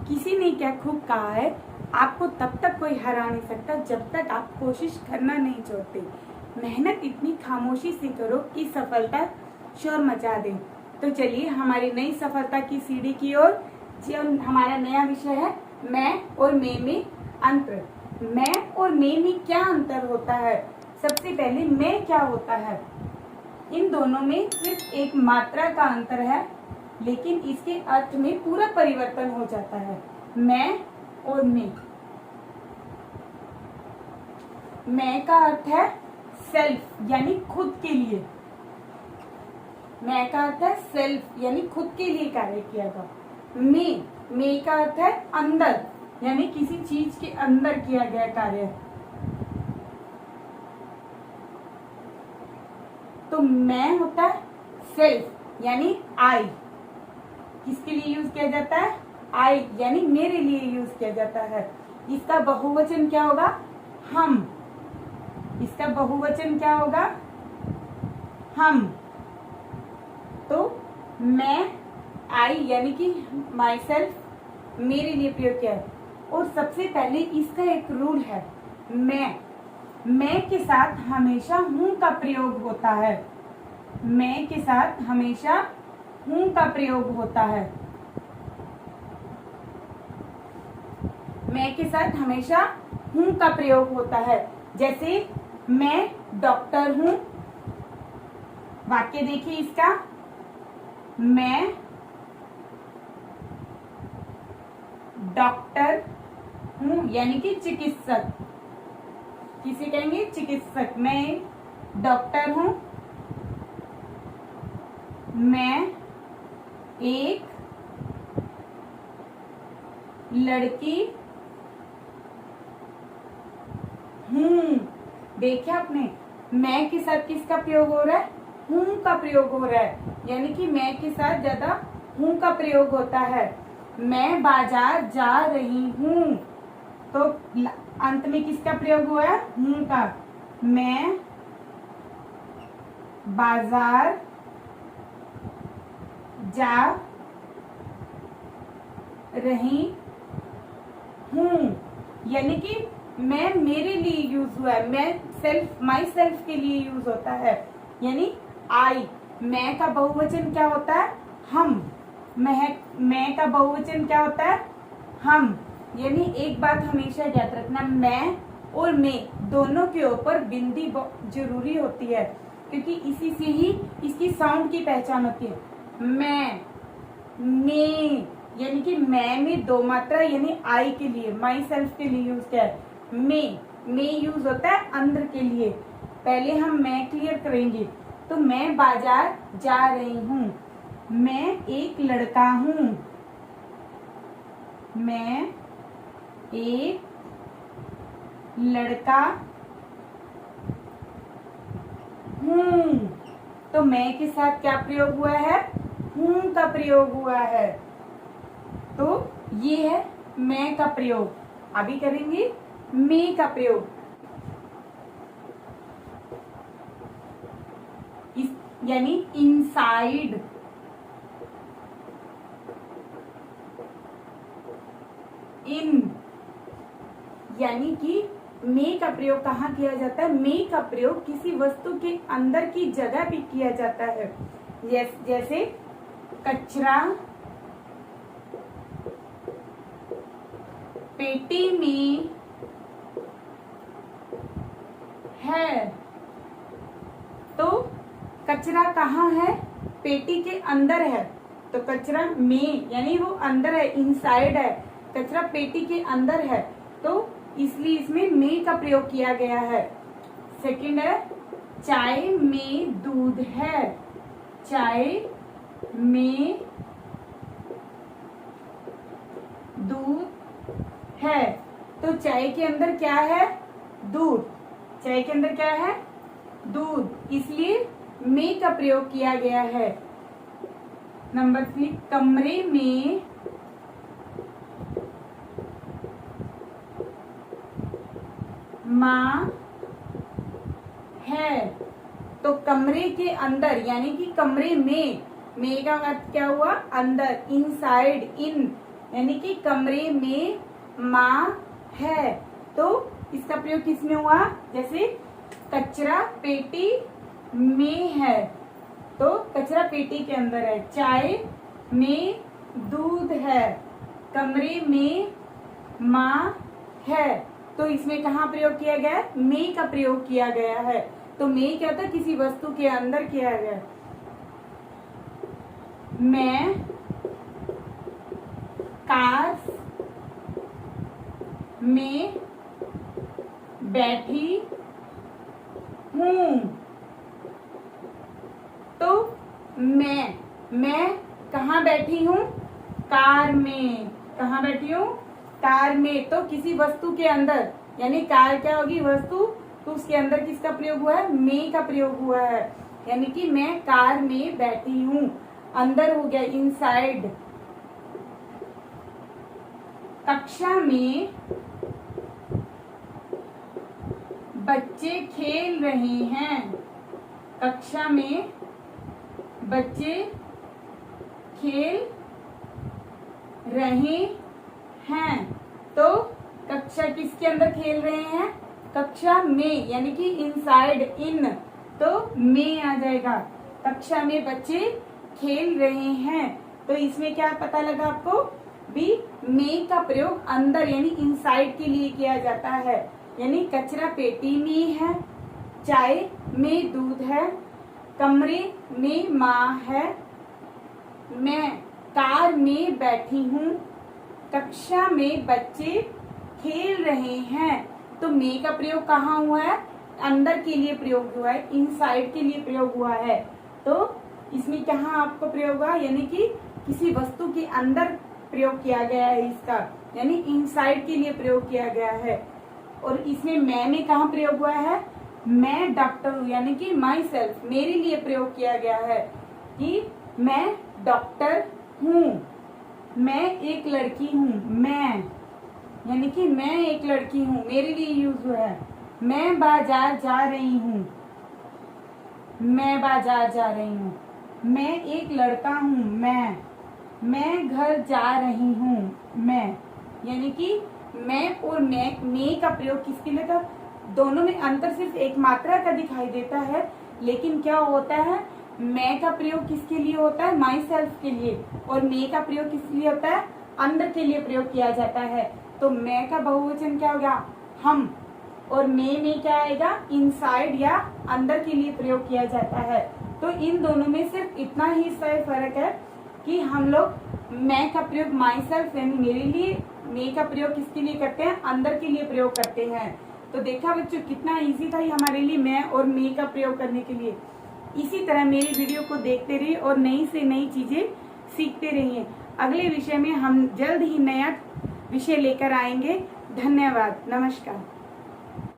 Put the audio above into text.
किसी ने क्या खूब कहा है, आपको तब तक कोई हरा नहीं सकता जब तक आप कोशिश करना नहीं छोड़ते। मेहनत इतनी खामोशी से करो कि सफलता शोर मचा दे। तो चलिए हमारी नई सफलता की सीढ़ी की ओर। जो हमारा नया विषय है मैं और में अंतर। मैं और में क्या अंतर होता है? सबसे पहले मैं क्या होता है? इन दोनों में सिर्फ एक मात्रा का अंतर है, लेकिन इसके अर्थ में पूरा परिवर्तन हो जाता है। मैं और में का अर्थ है सेल्फ यानी खुद के लिए। मैं का अर्थ है सेल्फ यानी खुद के लिए कार्य किया गया। में का अर्थ है अंदर यानी किसी चीज के अंदर किया गया कार्य। तो मैं होता है सेल्फ यानी आई। किसके लिए यूज किया जाता है? आई यानी मेरे लिए यूज किया जाता है। इसका बहुवचन क्या होगा? हम। इसका बहुवचन क्या होगा? हम। तो मैं आई यानी कि माई सेल्फ मेरे लिए प्रयोग किया है। और सबसे पहले इसका एक रूल है, मैं के साथ हमेशा हूं का प्रयोग होता है। मैं के साथ हमेशा हूं का प्रयोग होता है। मैं के साथ हमेशा हूं का प्रयोग होता है। जैसे मैं डॉक्टर हूं, वाक्य देखिए इसका, मैं डॉक्टर हूं यानी कि चिकित्सक। किसे कहेंगे? चिकित्सक। मैं डॉक्टर हूं, मैं एक लड़की हूं। देखिए आपने, मैं के साथ किसका प्रयोग हो रहा है? हूं का प्रयोग हो रहा है, यानी कि मैं के साथ ज्यादा हूं का प्रयोग होता है। मैं बाजार जा रही हूं, तो अंत में किसका प्रयोग हुआ है? हूं का। मैं बाजार जा रही हूं, यानी कि मैं मेरे लिए यूज हुआ है। मैं सेल्फ, माई सेल्फ के लिए यूज होता है, यानी आई। मैं का बहुवचन क्या होता है? हम। मैं का बहुवचन क्या होता है? हम। यानी एक बात हमेशा याद रखना, मैं और में दोनों के ऊपर बिंदी जरूरी होती है, क्योंकि इसी से ही इसकी साउंड की पहचान होती है। मैं, में यानी कि मैं में दो मात्रा यानी आई के लिए, माई सेल्फ के लिए यूज किया है। में यूज होता है अंदर के लिए। पहले हम मैं क्लियर करेंगे। तो मैं बाजार जा रही हूं, मैं एक लड़का हूं, मैं एक लड़का हूं। तो मैं के साथ क्या प्रयोग हुआ है? हूं का प्रयोग हुआ है। तो ये है मैं का प्रयोग। अभी करेंगे मैं का प्रयोग। यानी इनसाइड। इन यानी कि में का प्रयोग कहाँ किया जाता है? में का प्रयोग किसी वस्तु के अंदर की जगह भी किया जाता है। जैसे कचरा पेटी में है, तो कचरा कहाँ है? पेटी के अंदर है। तो कचरा में यानी वो अंदर है, इनसाइड है। कचरा पेटी के अंदर है, तो इसलिए इसमें में का प्रयोग किया गया है। सेकंड है चाय में दूध है, चाय में दूध है। तो चाय के अंदर क्या है? दूध। चाय के अंदर क्या है? दूध, इसलिए में का प्रयोग किया गया है। नंबर 3, कमरे में माँ है। तो कमरे के अंदर यानी कि कमरे में का अर्थ क्या हुआ? अंदर, इनसाइड, इन। यानी कि कमरे में माँ है। तो इसका प्रयोग किसमें हुआ? जैसे कचरा पेटी में है, तो कचरा पेटी के अंदर है। चाय में दूध है, कमरे में माँ है। तो इसमें कहाँ प्रयोग किया गया है? में का प्रयोग किया गया है। तो में क्या था? किसी वस्तु के अंदर किया गया। मैं कार में बैठी हूँ। तो मैं कहाँ बैठी हूँ? कार में। कहाँ बैठी हूँ? कार में। तो किसी वस्तु के अंदर, यानी कार क्या होगी? वस्तु। तो उसके अंदर किसका प्रयोग हुआ है? में का प्रयोग हुआ है। यानी कि मैं कार में बैठी हूँ, अंदर हो गया इनसाइड। कक्षा में बच्चे खेल रहे हैं। कक्षा में बच्चे खेल रहे हैं। तो कक्षा किसके अंदर खेल रहे हैं? कक्षा में, यानी कि इनसाइड, इन। तो में आ जाएगा। कक्षा में बच्चे खेल रहे हैं। तो इसमें क्या पता लगा आपको? भी में का प्रयोग अंदर यानी इनसाइड के लिए किया जाता है। यानी कचरा पेटी में है, चाय में दूध है, कमरे में माँ है, मैं कार में बैठी हूँ, कक्षा में बच्चे खेल रहे हैं। तो में का प्रयोग कहाँ हुआ है? अंदर के लिए प्रयोग हुआ है, इनसाइड के लिए प्रयोग हुआ है। तो इसमें कहाँ आपको प्रयोग हुआ? यानी कि किसी वस्तु के अंदर प्रयोग किया गया है इसका, यानी इनसाइड के लिए प्रयोग किया गया है। और इसमें मैं में कहाँ प्रयोग हुआ है? मैं डॉक्टर हूँ, यानी कि माई सेल्फ, मेरे लिए प्रयोग किया गया है कि मैं डॉक्टर हूँ। मैं एक लड़की हूँ, मैं, यानी कि मैं एक लड़की हूँ, मेरे लिए यूज हुआ है। मैं बाजार जा रही हूँ, मैं बाजार जा रही हूँ। मैं एक लड़का हूँ, मैं घर जा रही हूँ, मैं, यानी कि मैं और मैं का प्रयोग किसके लिए था? दोनों में अंतर सिर्फ एक मात्रा का दिखाई देता है, लेकिन क्या होता है? मैं का प्रयोग किसके लिए होता है? माई सेल्फ के लिए। और मैं का प्रयोग किस लिए होता है? अंदर के लिए प्रयोग किया जाता है। तो मैं का बहुवचन क्या होगा? हम। और में क्या आएगा? इनसाइड या अंदर के लिए प्रयोग किया जाता है। तो इन दोनों में सिर्फ इतना ही फर्क है कि हम लोग मैं का प्रयोग माई सेल्फ यानी मेरे लिए, मैं का प्रयोग किसके लिए करते हैं? अंदर के लिए प्रयोग करते हैं। तो देखा बच्चों कितना इजी था ये हमारे लिए मैं और मैं का प्रयोग करने के लिए। इसी तरह मेरी वीडियो को देखते रहिए और नई से नई चीजें सीखते रहिए। अगले विषय में हम जल्द ही नया विषय लेकर आएंगे। धन्यवाद, नमस्कार।